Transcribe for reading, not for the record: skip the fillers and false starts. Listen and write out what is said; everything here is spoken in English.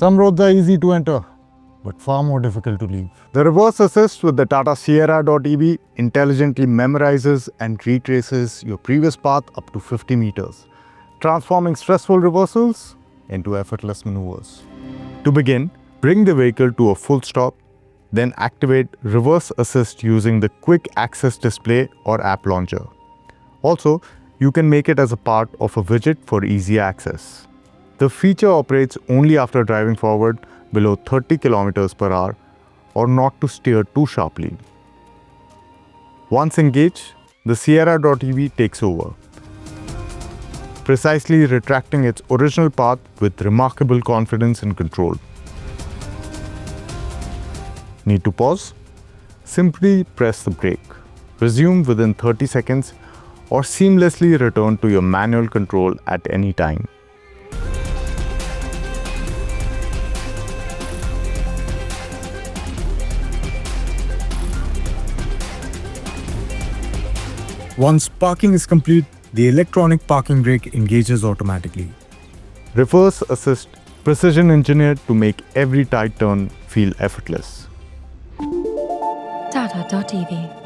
Some roads are easy to enter, but far more difficult to leave. The reverse assist with the Tata Sierra.ev intelligently memorizes and retraces your previous path up to 50 meters, transforming stressful reversals into effortless maneuvers. To begin, bring the vehicle to a full stop, then activate reverse assist using the quick access display or app launcher. Also, you can make it as a part of a widget for easy access. The feature operates only after driving forward below 30 km per hour or not to steer too sharply. Once engaged, the Sierra.ev takes over, precisely retracting its original path with remarkable confidence and control. Need to pause? Simply press the brake. Resume within 30 seconds or seamlessly return to your manual control at any time. Once parking is complete, the electronic parking brake engages automatically. Reverse assist, precision engineered to make every tight turn feel effortless. Tata.ev